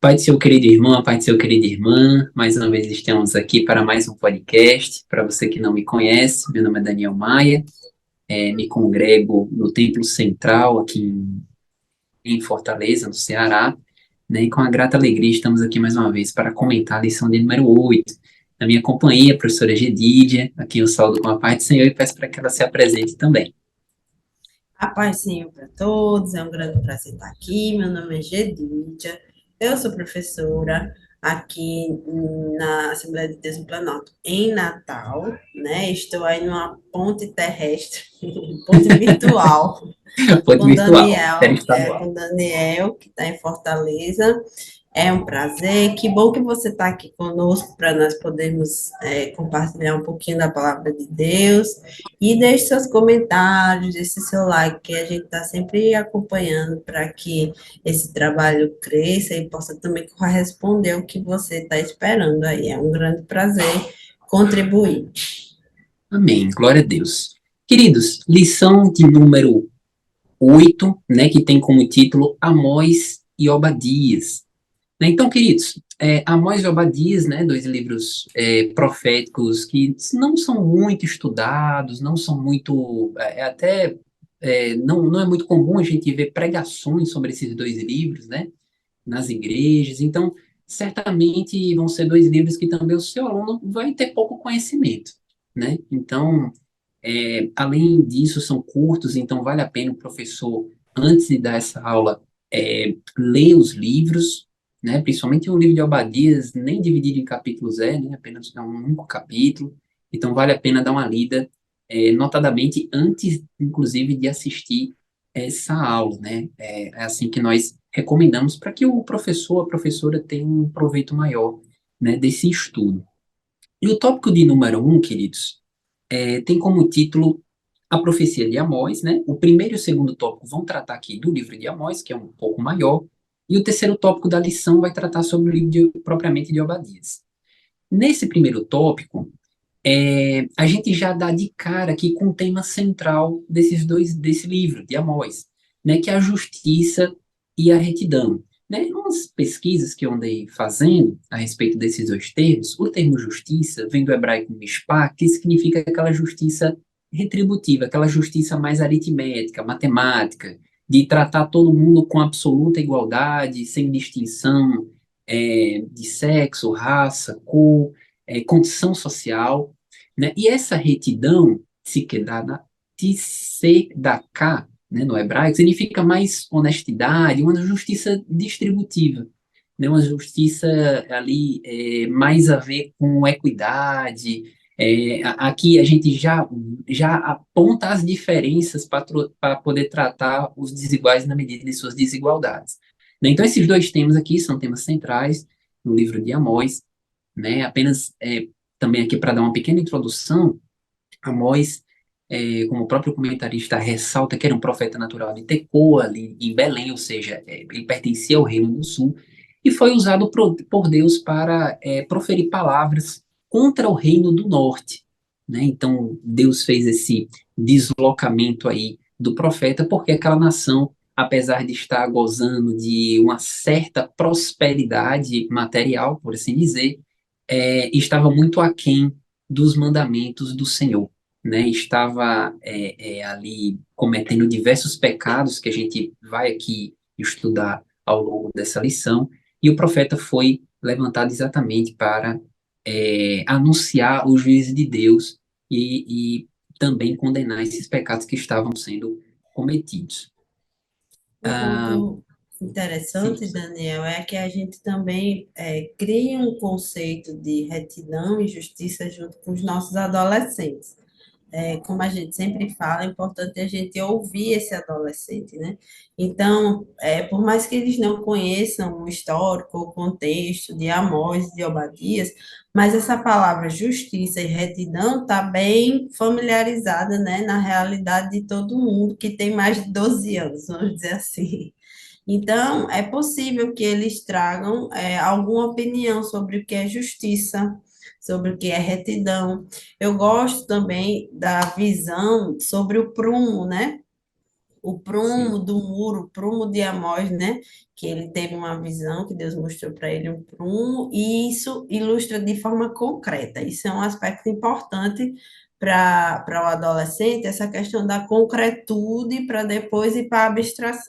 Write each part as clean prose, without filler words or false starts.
Pai do seu querido irmão, pai do seu querida irmã, mais uma vez estamos aqui para mais um podcast. Para você que não me conhece, meu nome é Daniel Maia, me congrego no Templo Central aqui em Fortaleza, no Ceará, né? E com a grata alegria estamos aqui mais uma vez para comentar a lição de número 8. Na minha companhia, a professora Gedídia, aqui eu saúdo com a paz do Senhor e peço para que ela se apresente também. A paz, Senhor, para todos. É um grande prazer estar aqui. Meu nome é Gedídia. Eu sou professora aqui na Assembleia de Deus no Planalto, em Natal, né? Estou aí numa ponte terrestre, ponte virtual, Ponto virtual, série estadual. Com Daniel, que está em Fortaleza. É um prazer. Que bom que você está aqui conosco para nós podermos compartilhar um pouquinho da palavra de Deus. E deixe seus comentários, deixe seu like, que a gente está sempre acompanhando para que esse trabalho cresça e possa também corresponder ao que você está esperando aí. É um grande prazer contribuir. Amém, glória a Deus. Queridos, lição de número 8, né, que tem como título Amós e Obadias. Né? Então, queridos, Amós e Obadias, né, dois livros proféticos que não são muito estudados, não são muito, não é muito comum a gente ver pregações sobre esses dois livros, né, nas igrejas. Então, certamente vão ser dois livros que também o seu aluno vai ter pouco conhecimento, né? Então, além disso, são curtos, então vale a pena o professor, antes de dar essa aula, ler os livros, né? Principalmente o livro de Obadias, nem dividido em capítulos né? Apenas é um único capítulo. Então vale a pena dar uma lida, notadamente antes, inclusive, de assistir essa aula, né? É assim que nós recomendamos para que o professor, a professora tenha um proveito maior, né, desse estudo. E o tópico de número 1, queridos, tem como título A Profecia de Amós, né? O primeiro e o segundo tópico vão tratar aqui do livro de Amós, que é um pouco maior, e o terceiro tópico da lição vai tratar sobre o livro propriamente de Obadias. Nesse primeiro tópico, a gente já dá de cara aqui com o tema central desse livro, de Amós, né? Que é a justiça e a retidão. Né? Umas pesquisas que eu andei fazendo a respeito desses dois termos, o termo justiça vem do hebraico mishpat, que significa aquela justiça retributiva, aquela justiça mais aritmética, matemática, de tratar todo mundo com absoluta igualdade, sem distinção de sexo, raça, cor, condição social, né? E essa retidão, tzedaká, né, no hebraico, significa mais honestidade, uma justiça distributiva, né, uma justiça ali mais a ver com equidade. Aqui a gente já aponta as diferenças para poder tratar os desiguais na medida de suas desigualdades. Né? Então, esses dois temas aqui são temas centrais no livro de Amós, né? Apenas também aqui para dar uma pequena introdução, Amós, como o próprio comentarista ressalta, que era um profeta natural de Tecoa, ali em Belém, ou seja, ele pertencia ao Reino do Sul, e foi usado por Deus para proferir palavras contra o Reino do Norte. Né? Então, Deus fez esse deslocamento aí do profeta, porque aquela nação, apesar de estar gozando de uma certa prosperidade material, por assim dizer, estava muito aquém dos mandamentos do Senhor, né? Estava ali cometendo diversos pecados que a gente vai aqui estudar ao longo dessa lição, e o profeta foi levantado exatamente para anunciar o juízo de Deus e também condenar esses pecados que estavam sendo cometidos. Um Ah, ponto sim, interessante, Daniel, é que a gente também cria um conceito de retidão e justiça junto com os nossos adolescentes. Como a gente sempre fala, é importante a gente ouvir esse adolescente, né? Então, por mais que eles não conheçam o histórico, o contexto de Amós, de Obadias, mas essa palavra justiça e retidão está bem familiarizada, né, na realidade de todo mundo que tem mais de 12 anos, vamos dizer assim. Então, é possível que eles tragam alguma opinião sobre o que é justiça, sobre o que é retidão. Eu gosto também da visão sobre o prumo, né? o prumo sim, do muro, o prumo de Amós, né? Que ele teve uma visão, que Deus mostrou para ele um prumo, e isso ilustra de forma concreta. Isso é um aspecto importante para o adolescente, essa questão da concretude para depois ir para a abstração.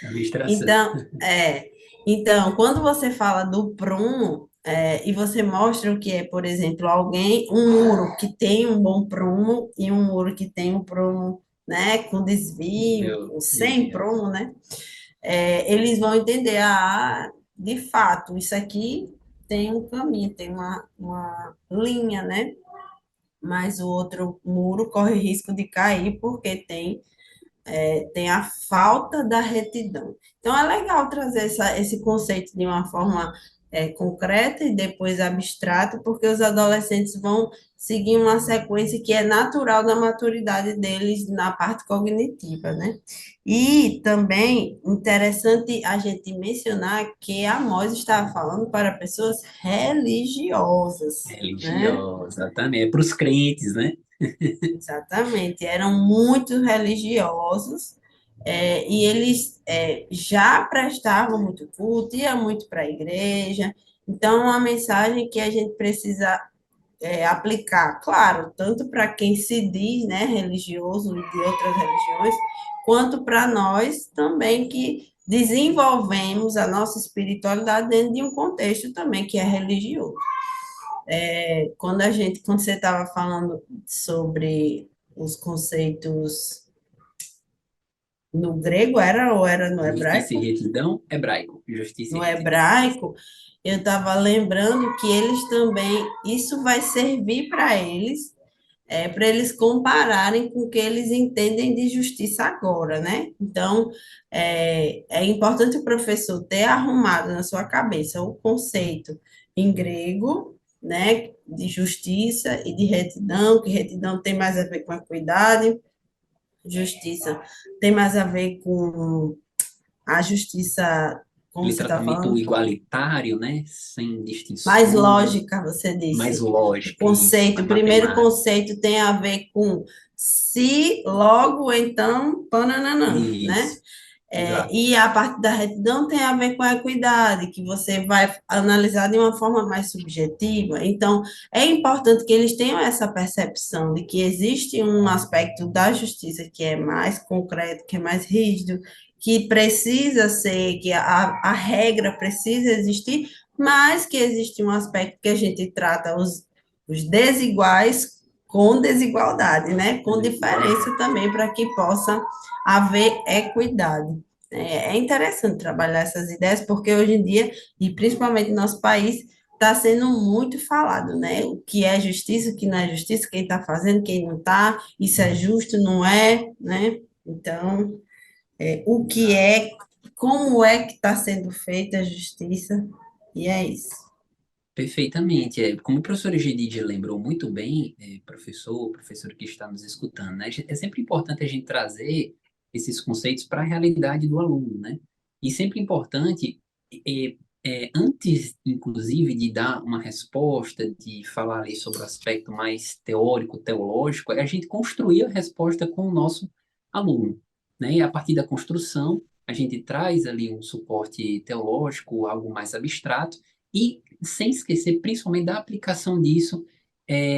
abstração. Então, então, quando você fala do prumo, e você mostra o que é, por exemplo, um muro que tem um bom prumo e um muro que tem um prumo, né, com desvio, Meu sem desvio. prumo, né, eles vão entender, de fato, isso aqui tem um caminho, tem uma linha, né, mas o outro muro corre risco de cair porque tem a falta da retidão. Então, é legal trazer esse conceito de uma forma concreta e depois abstrata, porque os adolescentes vão seguir uma sequência que é natural da maturidade deles na parte cognitiva, né? E também interessante a gente mencionar que Amós estava falando para pessoas religiosas, né? Religiosa também. É para os crentes, né? Exatamente, eram muito religiosos, e eles já prestavam muito culto, iam muito para a igreja. Então, é uma mensagem que a gente precisa aplicar, claro, tanto para quem se diz, né, religioso de outras religiões, quanto para nós também que desenvolvemos a nossa espiritualidade dentro de um contexto também que é religioso. Quando você estava falando sobre os conceitos no grego, ou era no Justiça e hebraico? retidão, hebraico. Justiça e No retidão. hebraico, eu estava lembrando que eles também, isso vai servir para eles compararem com o que eles entendem de justiça agora, né? Então, é importante o professor ter arrumado na sua cabeça o conceito em grego, né, de justiça e de retidão, que retidão tem mais a ver com equidade, justiça tem mais a ver com a justiça, como Aquele você está tratamento falando, igualitário, né? Sem mais distinções, lógica, você mais disse. O lógica, isso, conceito, mais o primeiro matemática. conceito tem a ver com se, logo, então, pananã, né? Isso, exato. E a parte da retidão tem a ver com a equidade, que você vai analisar de uma forma mais subjetiva. Então, é importante que eles tenham essa percepção de que existe um aspecto da justiça que é mais concreto, que é mais rígido, que precisa ser, que a regra precisa existir, mas que existe um aspecto que a gente trata os desiguais com desigualdade, né? Com Desigualdade. diferença também para que possa haver equidade. É interessante trabalhar essas ideias, porque hoje em dia, e principalmente no nosso país, está sendo muito falado, né? O que é justiça, o que não é justiça, quem está fazendo, quem não está, isso é justo, não é, né? Então, o que é, como é que está sendo feita a justiça, e é isso. Perfeitamente. Como o professor Egidide lembrou muito bem, professor que está nos escutando, né? É sempre importante a gente trazer esses conceitos para a realidade do aluno, né? E sempre importante, antes, inclusive, de dar uma resposta, de falar ali sobre o aspecto mais teórico, teológico, é a gente construir a resposta com o nosso aluno, né? E a partir da construção, a gente traz ali um suporte teológico, algo mais abstrato, e sem esquecer principalmente da aplicação disso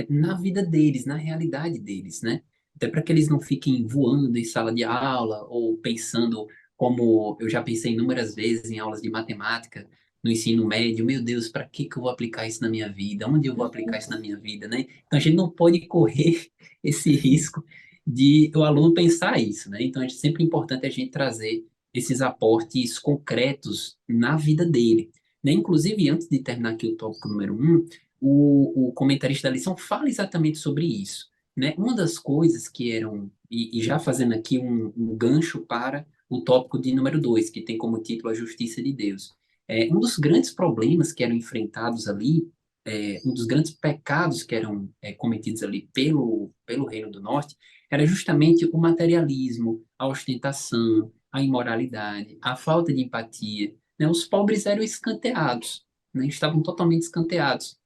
na vida deles, na realidade deles, né? Até para que eles não fiquem voando em sala de aula ou pensando como eu já pensei inúmeras vezes em aulas de matemática no ensino médio, meu Deus, para que que eu vou aplicar isso na minha vida? Onde eu vou aplicar isso na minha vida, né? Então a gente não pode correr esse risco de o aluno pensar isso, né? Então é sempre importante a gente trazer esses aportes concretos na vida dele, né? Inclusive, antes de terminar aqui o tópico número um, o comentarista da lição fala exatamente sobre isso, né? Uma das coisas que eram, e já fazendo aqui um gancho para o tópico de número dois, que tem como título A Justiça de Deus. Um dos grandes problemas que eram enfrentados ali, um dos grandes pecados que eram cometidos ali pelo Reino do Norte, era justamente o materialismo, a ostentação, a imoralidade, a falta de empatia, né? Os pobres eram escanteados, né? Estavam totalmente escanteados.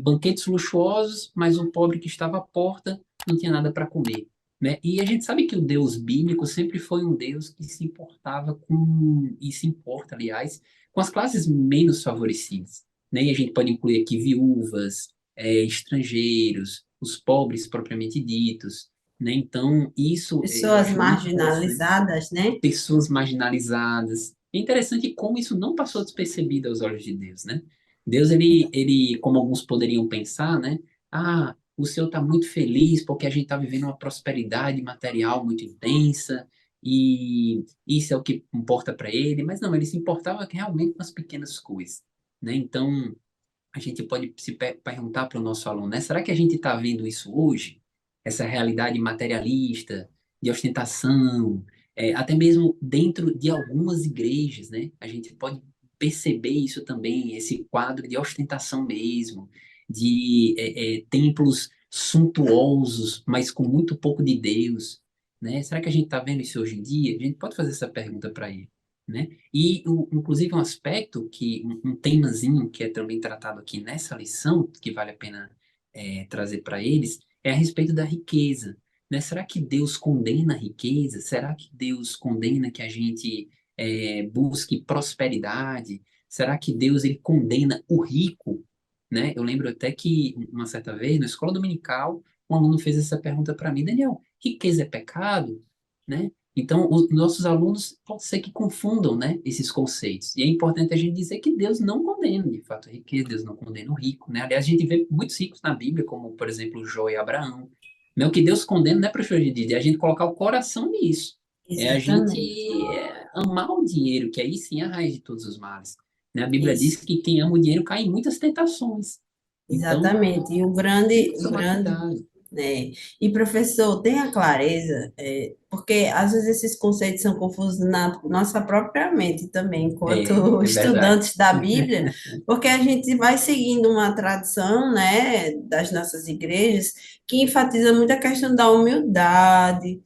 Banquetes luxuosos, mas o pobre que estava à porta não tinha nada para comer. né? E a gente sabe que o Deus bíblico sempre foi um Deus que se importava com, e se importa, aliás, com as classes menos favorecidas, né? E a gente pode incluir aqui viúvas, estrangeiros, os pobres propriamente ditos, né? Então, isso eu Pessoas acho muito interessante. marginalizadas, né? Pessoas marginalizadas. É interessante como isso não passou despercebido aos olhos de Deus, né? Deus, como alguns poderiam pensar, né? Ah, o Senhor está muito feliz porque a gente está vivendo uma prosperidade material muito intensa e isso é o que importa para ele. Mas não, ele se importava realmente com as pequenas coisas, né? Então, a gente pode se perguntar para o nosso aluno, né? Será que a gente está vendo isso hoje? Essa realidade materialista, de ostentação, até mesmo dentro de algumas igrejas, né? A gente pode perceber isso também, esse quadro de ostentação mesmo, de templos suntuosos, mas com muito pouco de Deus, né? Será que a gente está vendo isso hoje em dia? A gente pode fazer essa pergunta para ele, né? E, inclusive, um aspecto um temazinho que é também tratado aqui nessa lição, que vale a pena trazer para eles, é a respeito da riqueza, né? Será que Deus condena a riqueza? Será que Deus condena que a gente busque prosperidade? Será que Deus ele condena o rico, né? Eu lembro até que uma certa vez, na escola dominical, um aluno fez essa pergunta para mim, Daniel, riqueza é pecado? Né? Então, os nossos alunos pode ser que confundam, né, esses conceitos. E é importante a gente dizer que Deus não condena, de fato, a riqueza, Deus não condena o rico, né? Aliás, a gente vê muitos ricos na Bíblia, como, por exemplo, Jó e Abraão. Né? O que Deus condena não é para é a gente colocar o coração nisso. É a gente Exatamente. amar o dinheiro, que aí sim é a raiz de todos os males. Né? A Bíblia diz Isso. que quem ama o dinheiro cai em muitas tentações. Então, Exatamente. E tem que o tomar grande, cuidado. né? E professor, tenha clareza, porque às vezes esses conceitos são confusos na nossa própria mente também, enquanto É verdade. estudantes da Bíblia, porque a gente vai seguindo uma tradição, né, das nossas igrejas que enfatiza muito a questão da humildade,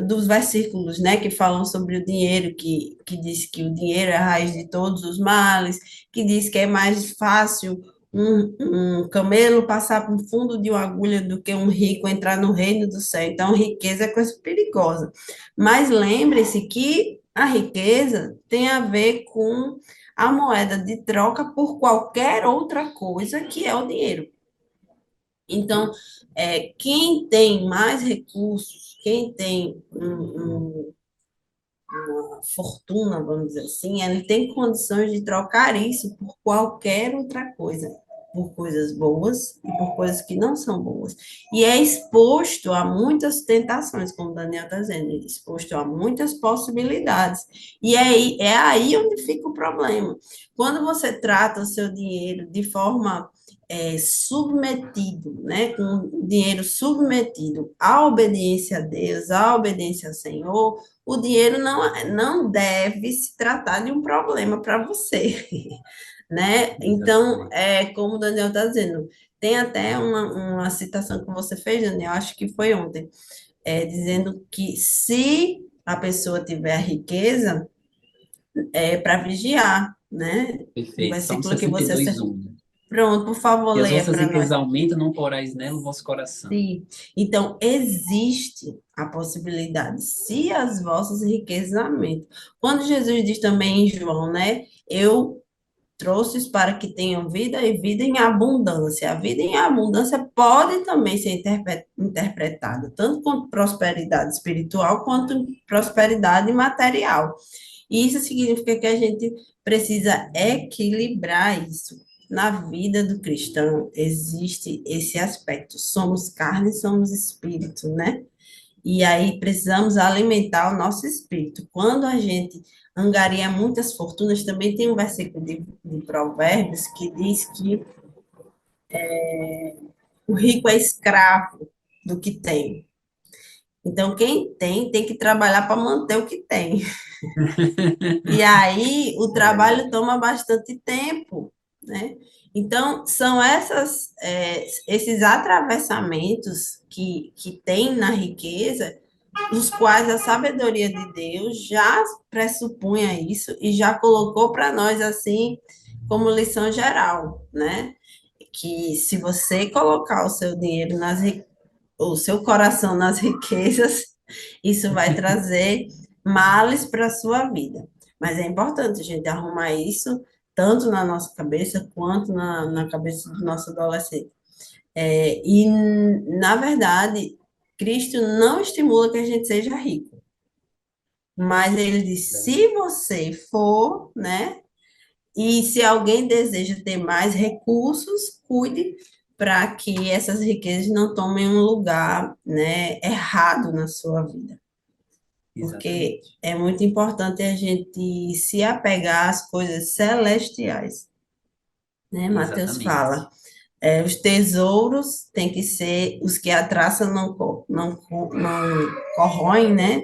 dos versículos, né, que falam sobre o dinheiro, que diz que o dinheiro é a raiz de todos os males, que diz que é mais fácil um camelo passar por fundo de uma agulha do que um rico entrar no reino do céu. Então, riqueza é coisa perigosa. Mas lembre-se que a riqueza tem a ver com a moeda de troca por qualquer outra coisa que é o dinheiro. Então, quem tem mais recursos, quem tem uma fortuna, vamos dizer assim, ele tem condições de trocar isso por qualquer outra coisa, por coisas boas e por coisas que não são boas. E é exposto a muitas tentações, como o Daniel está dizendo, é exposto a muitas possibilidades. E é aí onde fica o problema. Quando você trata o seu dinheiro de forma submetido, né, com o dinheiro submetido à obediência a Deus, à obediência ao Senhor, o dinheiro não deve se tratar de um problema para você, né? Então, Exatamente. como o Daniel está dizendo, tem até uma citação que você fez, Daniel, acho que foi ontem, dizendo que se a pessoa tiver riqueza, é para vigiar, né? O Perfeito. Salmo versículo que sessenta e você... dois 1. Pronto, por favor, E as leia vossas para riquezas nós. aumentam, não porais nela o vosso coração. Sim. Então, existe a possibilidade, se as vossas riquezas aumentam. Quando Jesus diz também em João, né? Eu trouxe para que tenham vida e vida em abundância. A vida em abundância pode também ser interpretada, tanto como prosperidade espiritual, quanto prosperidade material. E isso significa que a gente precisa equilibrar isso. Na vida do cristão existe esse aspecto. Somos carne, somos espírito, né? E aí precisamos alimentar o nosso espírito. Quando a gente angaria muitas fortunas, também tem um versículo de Provérbios que diz que o rico é escravo do que tem. Então, quem tem, tem que trabalhar para manter o que tem. E aí o É trabalho verdade. toma bastante tempo, né? Então, são esses atravessamentos que tem na riqueza, os quais a sabedoria de Deus já pressupunha isso e já colocou para nós assim como lição geral, né? Que se você colocar o seu dinheiro o seu coração nas riquezas, isso vai trazer males para a sua vida. Mas é importante a gente arrumar isso tanto na nossa cabeça quanto na cabeça do nosso adolescente. E, na verdade, Cristo não estimula que a gente seja rico, mas ele diz, se você for, né, e se alguém deseja ter mais recursos, cuide para que essas riquezas não tomem um lugar, né, errado na sua vida. Porque Exatamente. é muito importante a gente se apegar às coisas celestiais, né? Mateus Exatamente. fala, os tesouros têm que ser os que a traça não corroem, né?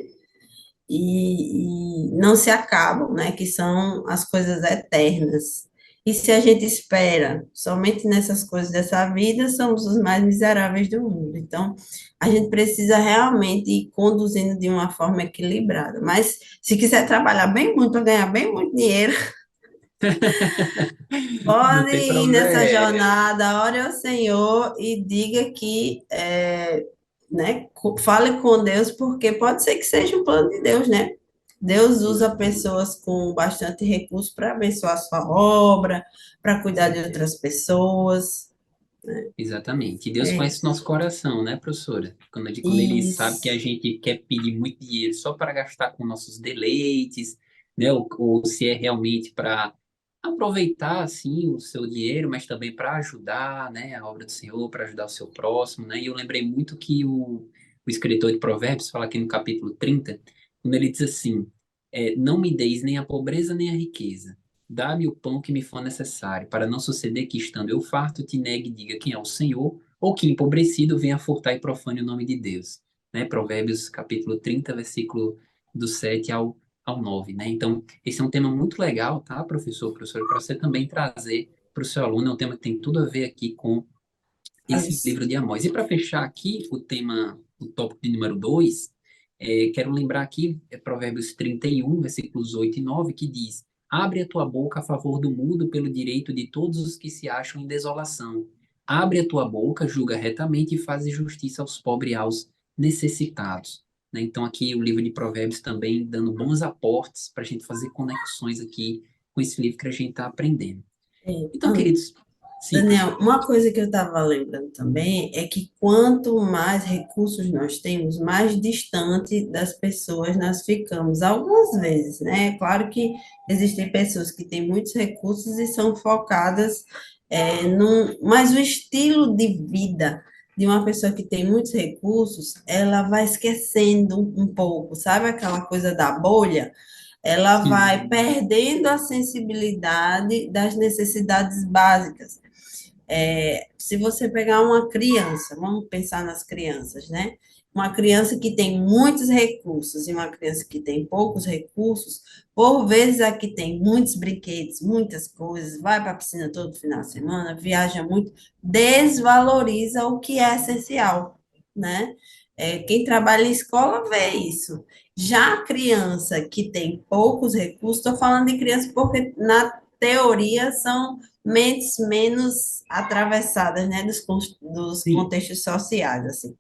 E não se acabam, né? Que são as coisas eternas. E se a gente espera somente nessas coisas dessa vida, somos os mais miseráveis do mundo. Então, a gente precisa realmente ir conduzindo de uma forma equilibrada. Mas se quiser trabalhar bem muito para ganhar bem muito dinheiro, Não pode tem ir nessa problema. jornada, ore ao Senhor e diga que, né, fale com Deus, porque pode ser que seja um plano de Deus, né? Deus usa Exatamente. pessoas com bastante recurso para abençoar a sua obra, para Com cuidar de outras certeza. pessoas. Exatamente. E Deus É conhece o nosso coração, né, professora? Quando Ele sabe que a isso. gente quer pedir muito dinheiro só para gastar com nossos deleites, né, ou se é realmente para aproveitar, assim, o seu dinheiro, mas também para ajudar, né, a obra do Senhor, para ajudar o seu próximo, né? E eu lembrei muito que o escritor de Provérbios fala aqui no capítulo 30, quando ele diz assim, não me deis nem a pobreza nem a riqueza. Dá-me o pão que me for necessário, para não suceder que, estando eu farto, te negue e diga quem é o Senhor, ou que, empobrecido, venha furtar e profane o nome de Deus. Né? Provérbios, capítulo 30, versículo do 7 ao 9. Né? Então, esse é um tema muito legal, tá, professor, para você também trazer para o seu aluno. É um tema que tem tudo a ver aqui com esse livro de Amós. E para fechar aqui o tema, o tópico de número 2, quero lembrar aqui, Provérbios 31, versículos 8 e 9, que diz: Abre a tua boca a favor do mudo pelo direito de todos os que se acham em desolação. Abre a tua boca, julga retamente e faz justiça aos pobres e aos necessitados. Né? Então, aqui o livro de Provérbios também dando bons aportes para a gente fazer conexões aqui com esse livro que a gente está aprendendo. Então, Ah, queridos, sim, Daniel, professor. uma coisa que eu estava lembrando também é que quanto mais recursos nós temos, mais distante das pessoas nós ficamos. Algumas vezes, né? Claro que existem pessoas que têm muitos recursos e são focadas, mas o estilo de vida de uma pessoa que tem muitos recursos, ela vai esquecendo um pouco, sabe aquela coisa da bolha? Ela vai Sim, perdendo a sensibilidade das necessidades básicas. Se você pegar uma criança, vamos pensar nas crianças, né? Uma criança que tem muitos recursos e uma criança que tem poucos recursos, por vezes a que tem muitos brinquedos, muitas coisas, vai para a piscina todo final de semana, viaja muito, desvaloriza o que é essencial, né? Quem trabalha em escola vê isso. Já a criança que tem poucos recursos, estou falando de criança porque na teoria são mentes menos atravessadas, né, dos sim. contextos sociais, assim.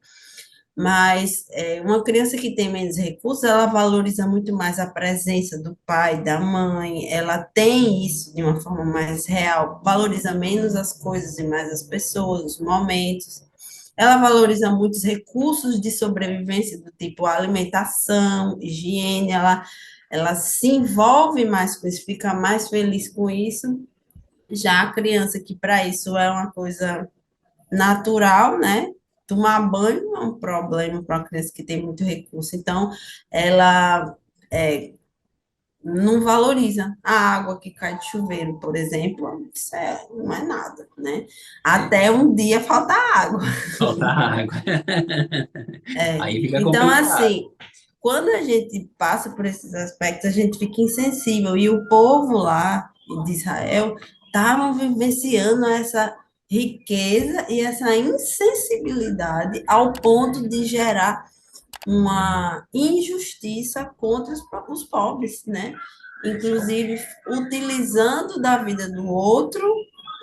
Mas uma criança que tem menos recursos, ela valoriza muito mais a presença do pai, da mãe, ela tem isso de uma forma mais real, valoriza menos as coisas e mais as pessoas, os momentos. Ela valoriza muitos recursos de sobrevivência, do tipo alimentação, higiene, ela se envolve mais com isso, fica mais feliz com isso. Já a criança, que para isso é uma coisa natural, né? Tomar banho não é um problema para uma criança que tem muito recurso. Então, ela não valoriza a água que cai de chuveiro, por exemplo. Isso não é nada, né? Até um dia faltar água. Falta água. Aí fica Então, complicado. assim, quando a gente passa por esses aspectos, a gente fica insensível. E o povo lá de Israel estavam vivenciando essa riqueza e essa insensibilidade ao ponto de gerar uma injustiça contra os pobres, né? Inclusive utilizando da vida do outro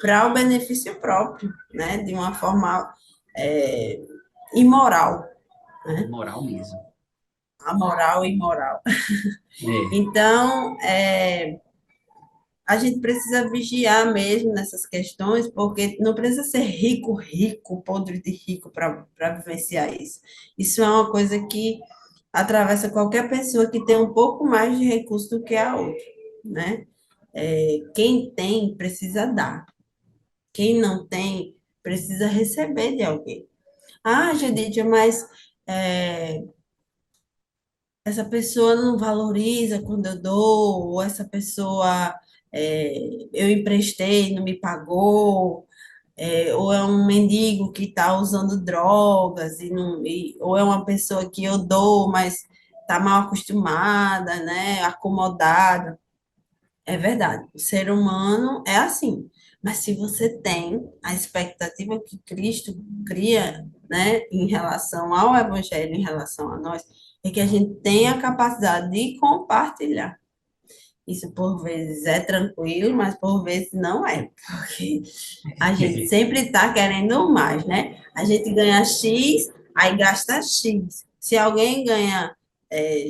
para o benefício próprio, né? De uma forma imoral, né? Moral mesmo. Amoral e imoral. É, Então, a gente precisa vigiar mesmo nessas questões, porque não precisa ser rico, rico, podre de rico para vivenciar isso. Isso é uma coisa que atravessa qualquer pessoa que tem um pouco mais de recurso do que a outra, né? Quem tem precisa dar, quem não tem precisa receber de alguém. Ah, Judite, mas é, essa pessoa não valoriza quando eu dou, ou essa pessoa eu emprestei, não me pagou, ou é um mendigo que está usando drogas, ou é uma pessoa que eu dou, mas está mal acostumada, né, acomodada. É verdade, o ser humano é assim. Mas se você tem a expectativa que Cristo cria, né, em relação ao Evangelho, em relação a nós, é que a gente tenha a capacidade de compartilhar. Isso por vezes é tranquilo, mas por vezes não é, porque a gente sempre está querendo mais, né? A gente ganha X, aí gasta X. Se alguém ganha,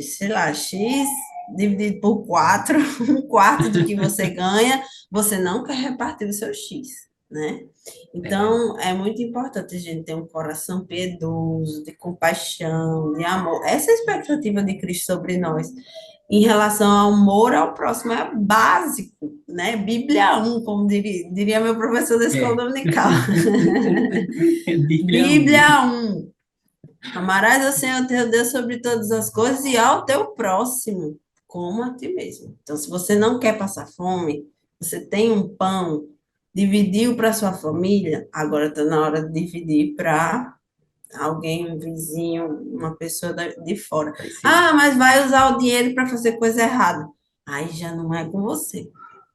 sei lá, X dividido por 4, um quarto do que você ganha, você não quer repartir o seu X, né? é, Então, é muito importante a gente ter um coração piedoso, de compaixão, de amor. Essa é a expectativa de Cristo sobre nós em relação ao amor ao próximo é básico, né? Bíblia um, como diria meu professor da escola é. dominical. Bíblia 1. Bíblia um, amarás ao Senhor teu Deus sobre todas as coisas e ao teu próximo, como a ti mesmo. Então, se você não quer passar fome, você tem um pão, dividiu para sua família, agora está na hora de dividir para alguém, um vizinho, uma pessoa de fora. Ah, Precisar. mas vai usar o dinheiro para fazer coisa errada. Aí já não é com você,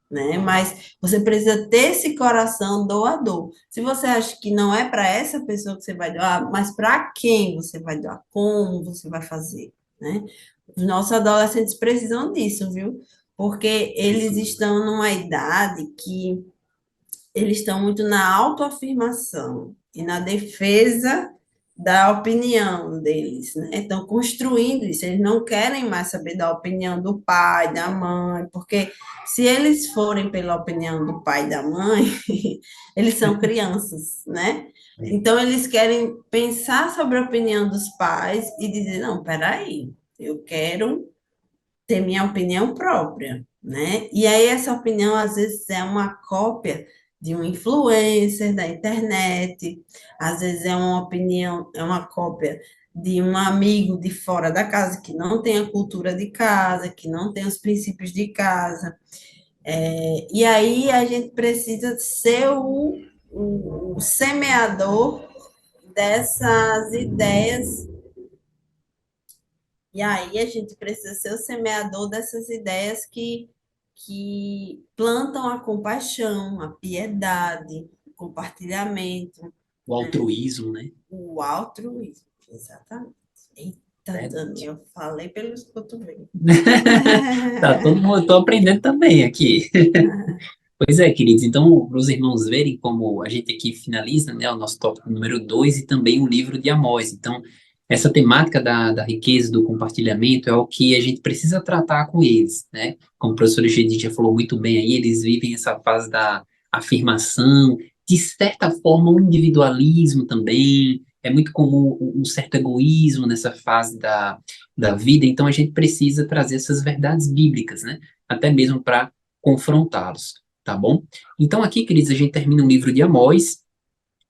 né? Mas você precisa ter esse coração doador. Se você acha que não é para essa pessoa que você vai doar, mas para quem você vai doar? Como você vai fazer, né? Os nossos adolescentes precisam disso, viu? Porque eles Precisa. estão numa idade que eles estão muito na autoafirmação e na defesa da opinião deles, né? Estão construindo isso, eles não querem mais saber da opinião do pai, da mãe, porque se eles forem pela opinião do pai e da mãe, eles são crianças, né? É. Então eles querem pensar sobre a opinião dos pais e dizer, não, peraí, eu quero ter minha opinião própria, né? E aí essa opinião às vezes é uma cópia de um influencer da internet, às vezes é uma opinião, é uma cópia de um amigo de fora da casa que não tem a cultura de casa, que não tem os princípios de casa. E aí a gente precisa ser o semeador dessas ideias e aí a gente precisa ser o semeador dessas ideias que plantam a compaixão, a piedade, o compartilhamento, O né? altruísmo, né? O altruísmo. Exatamente. Eita, Dani, Verdade. eu falei pelos cotovelos. Tá, todo mundo, tô aprendendo também aqui. Pois é, queridos, então, para os irmãos verem como a gente aqui finaliza, né, o nosso tópico número 2 e também o livro de Amós. Então, essa temática da riqueza, do compartilhamento, é o que a gente precisa tratar com eles, né? Como o professor Egedito já falou muito bem aí, eles vivem essa fase da afirmação, de certa forma, um individualismo também, é muito comum um certo egoísmo nessa fase da vida, então a gente precisa trazer essas verdades bíblicas, né? Até mesmo para confrontá-los. Tá bom? Então, aqui, queridos, a gente termina o livro de Amós,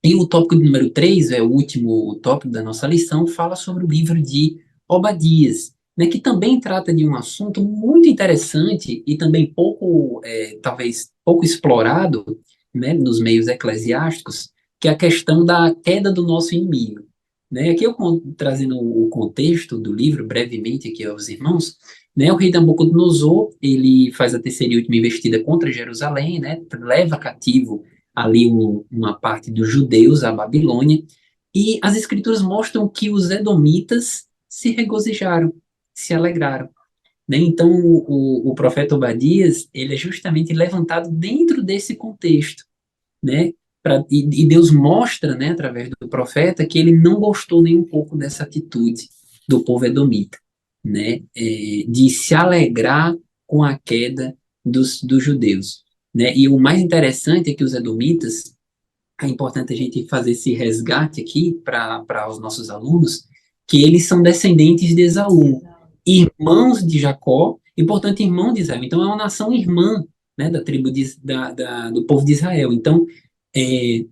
e o tópico número 3 é o último tópico da nossa lição, fala sobre o livro de Obadias, né, que também trata de um assunto muito interessante e também pouco, talvez, pouco explorado, né, nos meios eclesiásticos, que é a questão da queda do nosso inimigo. Né? Aqui eu trazendo o contexto do livro, brevemente aqui aos irmãos, né, o rei Nabucodonosor, ele faz a terceira e última investida contra Jerusalém, né, leva cativo ali uma parte dos judeus à Babilônia, e as escrituras mostram que os edomitas se regozijaram, se alegraram. Né? Então, o profeta Obadias, ele é justamente levantado dentro desse contexto, né? E Deus mostra, né, através do profeta, que ele não gostou nem um pouco dessa atitude do povo edomita, né, de se alegrar com a queda dos judeus, né, e o mais interessante é que os edomitas, é importante a gente fazer esse resgate aqui para os nossos alunos, que eles são descendentes de Esaú, irmãos de Jacó e, portanto, irmão de Israel. Então, é uma nação irmã, né, da tribo do povo de Israel. Então, é,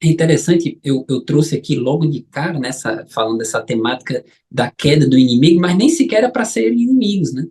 é interessante, eu trouxe aqui logo de cara, nessa, falando dessa temática da queda do inimigo, mas nem sequer era para serem inimigos, né?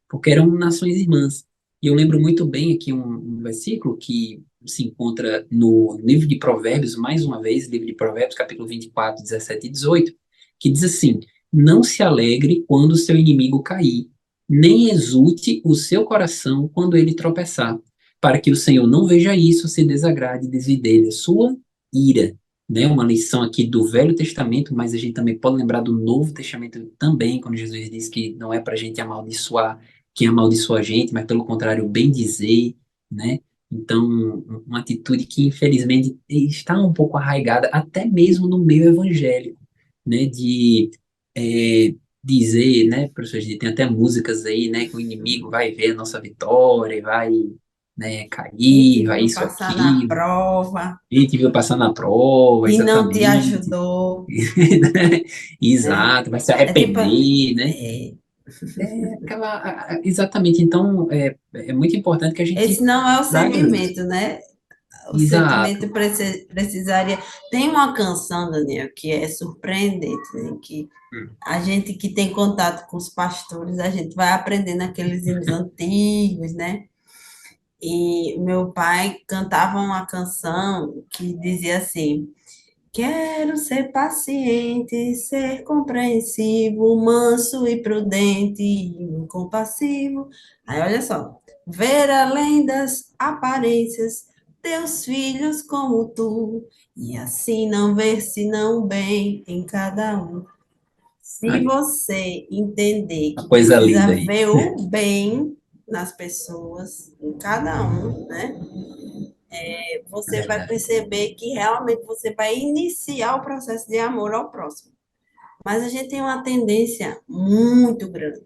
Porque eram nações irmãs. E eu lembro muito bem aqui um versículo que se encontra no livro de Provérbios, mais uma vez, livro de Provérbios, capítulo 24, 17 e 18, que diz assim: Não se alegre quando o seu inimigo cair, nem exulte o seu coração quando ele tropeçar, para que o Senhor não veja isso, se desagrade e desvie dele a sua ira, né? Uma lição aqui do Velho Testamento, mas a gente também pode lembrar do Novo Testamento também, quando Jesus diz que não é para a gente amaldiçoar quem amaldiçoa a gente, mas pelo contrário, bem dizer, né? Então, uma atitude que infelizmente está um pouco arraigada até mesmo no meio evangélico, né? De dizer, né, professor, a gente tem até músicas aí, né, que o inimigo vai ver a nossa vitória, vai, né, A gente cair, vai viu isso, passar na aquilo. prova A gente viu passar na prova, e não te exatamente. ajudou, né? Exato, vai se É tipo, arrepender, né? é, Exatamente. Então, é muito importante que a esse gente não é o traga isso. sentimento, né? O sentimento Exato. precisaria. Tem uma canção, Daniel, que é surpreendente, né? Que Hum. a gente que tem contato com os pastores, a gente vai aprendendo aqueles hinos antigos, né? E meu pai cantava uma canção que dizia assim: Quero ser paciente, ser compreensivo, manso e prudente, e compassivo. Aí olha só, ver além das aparências, teus filhos como tu, e assim não ver senão o bem em cada um. Se Aí, você entender uma que coisa precisa linda aí. ver o bem nas pessoas, em cada um, né? É Você vai verdade. perceber que realmente você vai iniciar o processo de amor ao próximo. Mas a gente tem uma tendência muito grande,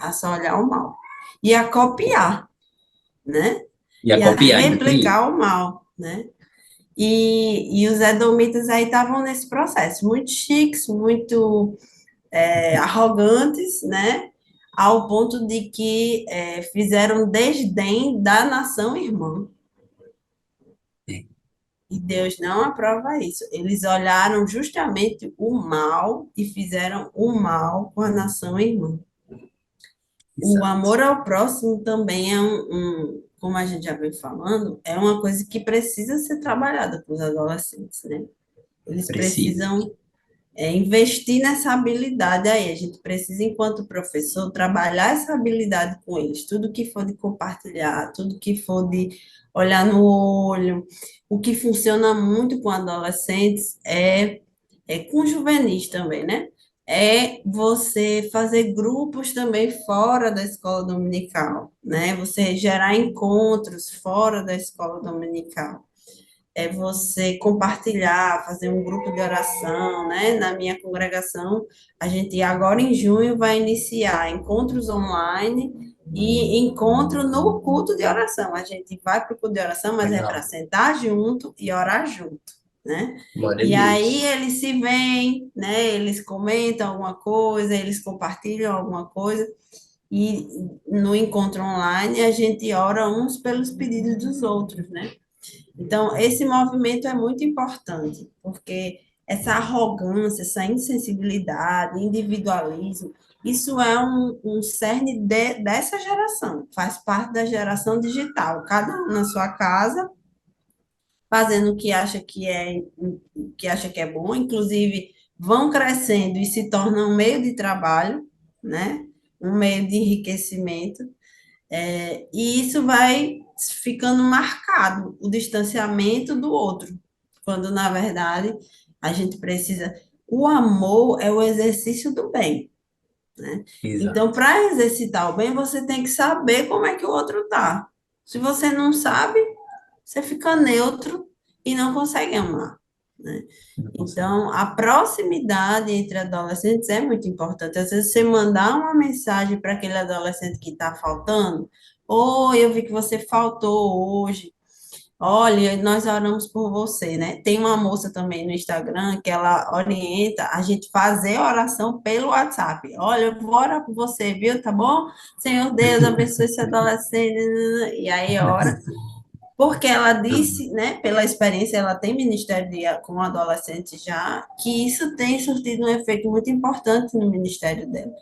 a só olhar o mal e a copiar, né? E a E a copiar ainda tem isso. replicar o mal, né? E os edomitas aí estavam nesse processo, muito chiques, muito arrogantes, né? Ao ponto de que fizeram desdém da nação irmã. É, E Deus não aprova isso. Eles olharam justamente o mal e fizeram o mal com a nação irmã. O exato. amor ao próximo também é como a gente já vem falando, é uma coisa que precisa ser trabalhada com os adolescentes, né? Eles Precisa. precisam investir nessa habilidade aí. A gente precisa, enquanto professor, trabalhar essa habilidade com eles. Tudo que for de compartilhar, tudo que for de olhar no olho. O que funciona muito com adolescentes é com juvenis também, né? É você fazer grupos também fora da escola dominical, né? Você gerar encontros fora da escola dominical é você compartilhar, fazer um grupo de oração, né? Na minha congregação, a gente agora em junho vai iniciar encontros online e encontro no culto de oração. A gente vai para o culto de oração, mas é para Legal. sentar junto e orar junto, né? Glória a E aí Deus. eles se veem, né? Eles comentam alguma coisa, eles compartilham alguma coisa. E no encontro online a gente ora uns pelos pedidos dos outros, né? Então, esse movimento é muito importante, porque essa arrogância, essa insensibilidade, individualismo, isso é um cerne dessa geração, faz parte da geração digital, cada um na sua casa, fazendo o que acha que é bom, inclusive vão crescendo e se tornam um meio de trabalho, né? Um meio de enriquecimento. E isso vai ficando marcado, o distanciamento do outro, quando na verdade a gente precisa. O amor é o exercício do bem, né? Então, Exato. para exercitar o bem, você tem que saber como é que o outro tá. Se você não sabe, você fica neutro e não consegue amar, né? Não consigo. Então, a proximidade entre adolescentes é muito importante. Às vezes, você mandar uma mensagem para aquele adolescente que está faltando, oi, eu vi que você faltou hoje. Olha, nós oramos por você, né? Tem uma moça também no Instagram que ela orienta a gente fazer oração pelo WhatsApp. Olha, eu vou orar por você, viu? Tá bom? Senhor Deus, abençoe esse adolescente. E aí ora, porque ela disse, né, pela experiência, ela tem ministério com adolescentes já, que isso tem surtido um efeito muito importante no ministério dela.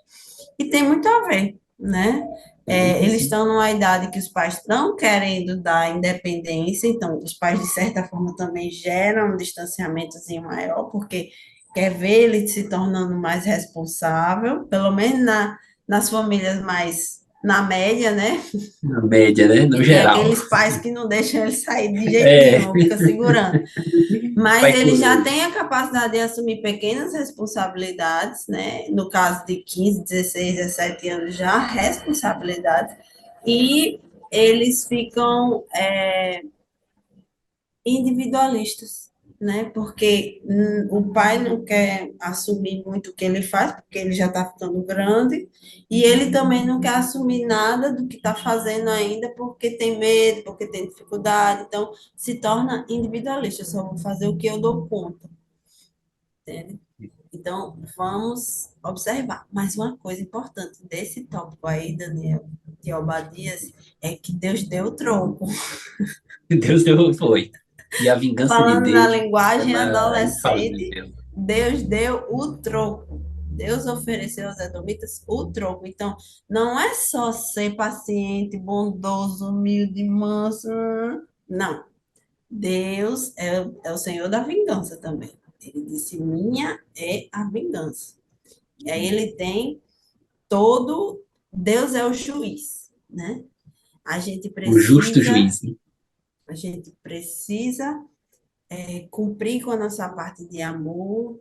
E tem muito a ver, né? Tem Eles sim. estão numa idade que os pais estão querendo dar independência, então os pais, de certa forma, também geram um distanciamentozinho maior, porque quer ver ele se tornando mais responsável, pelo menos nas famílias mais na média, né? Na média, né? No E tem geral. aqueles pais que não deixam ele sair de jeito É, nenhum, fica segurando. Mas pai ele já coruja. tem a capacidade de assumir pequenas responsabilidades, né? No caso de 15, 16, 17 anos, já responsabilidades, e eles ficam individualistas, né? Porque o pai não quer assumir muito o que ele faz, porque ele já está ficando grande, e ele também não quer assumir nada do que está fazendo ainda, porque tem medo, porque tem dificuldade, então se torna individualista. Eu só vou fazer o que eu dou conta, entende? Então, vamos observar. Mas uma coisa importante desse tópico aí, Daniel, de Obadias, é que Deus deu o troco. Deus deu, foi. E a vingança de Falando na Deus é linguagem maior, é adolescente, infalível. Deus deu o troco. Deus ofereceu aos edomitas o troco. Então, não é só ser paciente, bondoso, humilde, manso. Não. Deus é o Senhor da vingança também. Ele disse: minha é a vingança. E aí ele tem todo. Deus é o juiz, né? A gente O justo precisa, juiz, né? a gente precisa cumprir com a nossa parte de amor,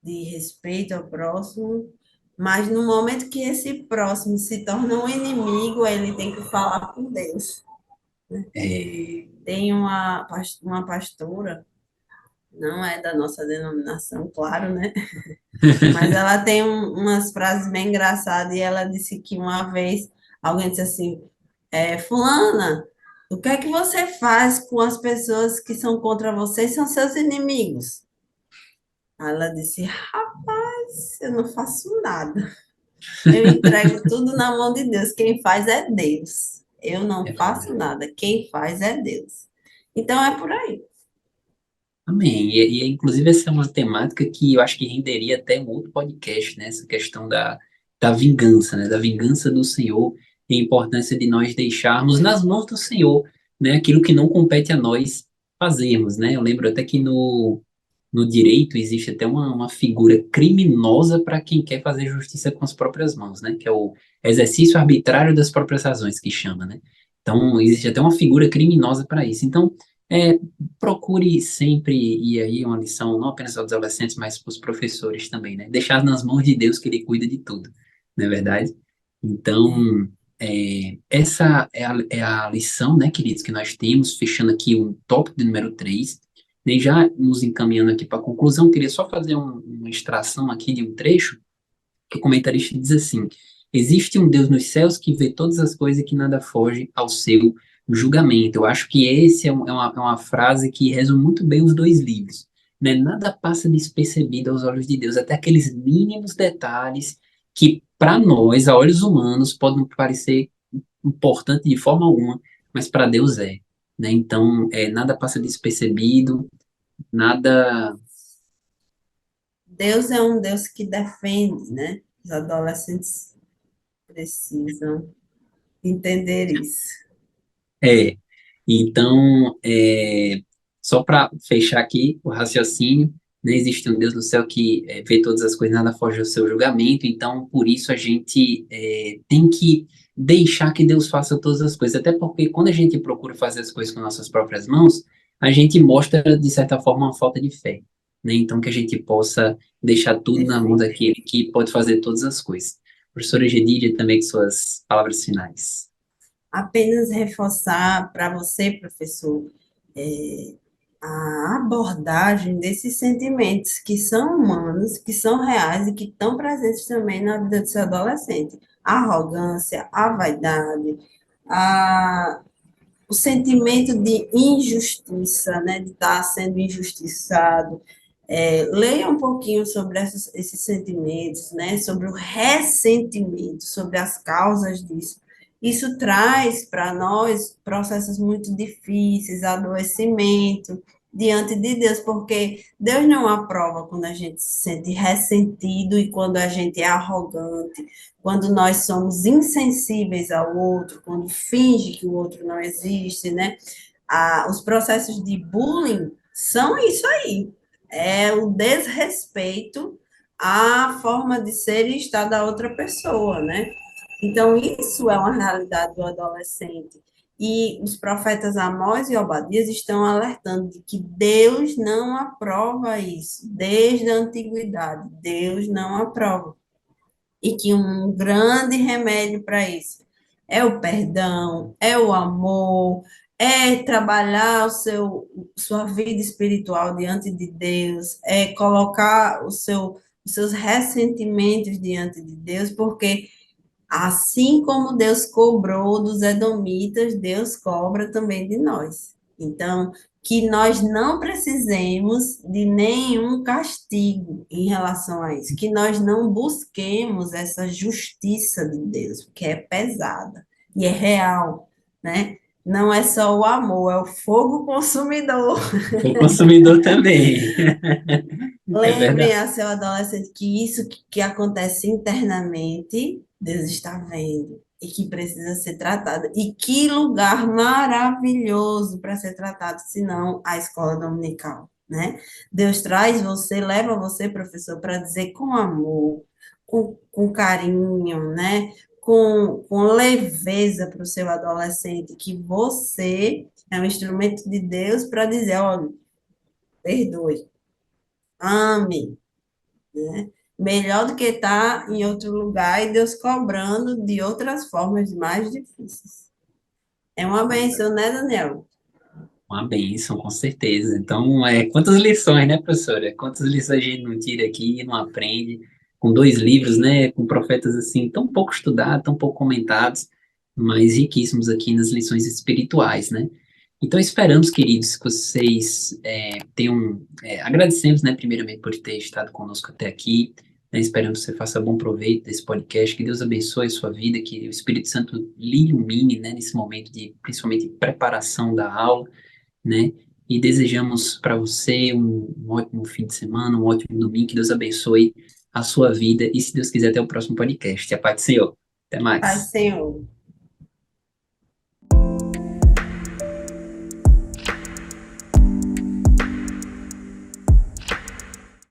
de respeito ao próximo, mas no momento que esse próximo se torna um inimigo, ele tem que falar com Deus. É, Tem uma pastora, não é da nossa denominação, claro, né? Mas ela tem umas frases bem engraçadas e ela disse que uma vez alguém disse assim, fulana, o que é que você faz com as pessoas que são contra você e são seus inimigos? Aí ela disse, rapaz, eu não faço nada. Eu entrego tudo na mão de Deus. Quem faz é Deus. Eu não é faço verdade. nada. Quem faz é Deus. Então é por aí. Amém. Inclusive, essa é uma temática que eu acho que renderia até um outro podcast, né? Essa questão da vingança, né? Da vingança do Senhor e a importância de nós deixarmos nas mãos do Senhor, né? Aquilo que não compete a nós fazermos, né? Eu lembro até que no direito existe até uma figura criminosa para quem quer fazer justiça com as próprias mãos, né? Que é o exercício arbitrário das próprias razões, que chama, né? Então, existe até uma figura criminosa para isso. Então, é, procure sempre, e aí é uma lição não apenas aos adolescentes, mas para os professores também, né? Deixar nas mãos de Deus que Ele cuida de tudo, não é verdade? Então, essa é a lição, né, queridos, que nós temos, fechando aqui o tópico de número 3, e já nos encaminhando aqui para a conclusão, queria só fazer uma extração aqui de um trecho, que o comentarista diz assim: existe um Deus nos céus que vê todas as coisas e que nada foge ao seu julgamento. Eu acho que esse é uma frase que resume muito bem os dois livros. Né? Nada passa despercebido aos olhos de Deus, até aqueles mínimos detalhes que, para nós, a olhos humanos, podem não parecer importante de forma alguma, mas para Deus é. Né? Então, nada passa despercebido, nada. Deus é um Deus que defende, né? Os adolescentes precisam entender isso. É. Então, só para fechar aqui o raciocínio, né, existe um Deus no céu que vê todas as coisas, nada foge ao seu julgamento, então por isso a gente tem que deixar que Deus faça todas as coisas, até porque quando a gente procura fazer as coisas com nossas próprias mãos, a gente mostra, de certa forma, uma falta de fé, né? Então que a gente possa deixar tudo na mão Perfeito. daquele que pode fazer todas as coisas. Professora Gedídia, também com suas palavras finais. Apenas reforçar para você, professor, A abordagem desses sentimentos que são humanos, que são reais e que estão presentes também na vida do seu adolescente. A arrogância, a vaidade, a, o sentimento de injustiça, né, de estar sendo injustiçado. Leia um pouquinho sobre esses sentimentos, né, sobre o ressentimento, sobre as causas disso. Isso traz para nós processos muito difíceis, adoecimento diante de Deus, porque Deus não aprova quando a gente se sente ressentido e quando a gente é arrogante, quando nós somos insensíveis ao outro, quando finge que o outro não existe, né? Os processos de bullying são isso aí, é o desrespeito à forma de ser e estar da outra pessoa, né? Então, isso é uma realidade do adolescente. E os profetas Amós e Obadias estão alertando de que Deus não aprova isso, desde a antiguidade. Deus não aprova. E que um grande remédio para isso é o perdão, é o amor, é trabalhar sua vida espiritual diante de Deus, é colocar os seus ressentimentos diante de Deus, porque assim como Deus cobrou dos edomitas, Deus cobra também de nós. Então, que nós não precisemos de nenhum castigo em relação a isso, que nós não busquemos essa justiça de Deus, que é pesada e é real, né? Não é só o amor, é o fogo consumidor. O consumidor também. É Lembrem verdade. a seu adolescente que isso que acontece internamente, Deus está vendo e que precisa ser tratado. E que lugar maravilhoso para ser tratado, se não a escola dominical, né? Deus traz você, leva você, professor, para dizer com amor, com carinho, né? Com leveza para o seu adolescente que você é um instrumento de Deus para dizer, olha, perdoe, ame, né? Melhor do que estar em outro lugar e Deus cobrando de outras formas mais difíceis. É uma benção, né, Daniel? Uma bênção, com certeza. Então, quantas lições, né, professora? Quantas lições a gente não tira aqui e não aprende com dois livros, né, com profetas assim tão pouco estudados, tão pouco comentados, mas riquíssimos aqui nas lições espirituais, né? Então, esperamos, queridos, que vocês agradecemos, né, primeiramente por ter estado conosco até aqui, né, esperamos que você faça bom proveito desse podcast, que Deus abençoe a sua vida, que o Espírito Santo lhe ilumine, né, nesse momento de, principalmente, preparação da aula, né? E desejamos para você um ótimo fim de semana, um ótimo domingo, que Deus abençoe a sua vida e, se Deus quiser, até o próximo podcast. A paz do Senhor. Até Paz, mais. Senhor.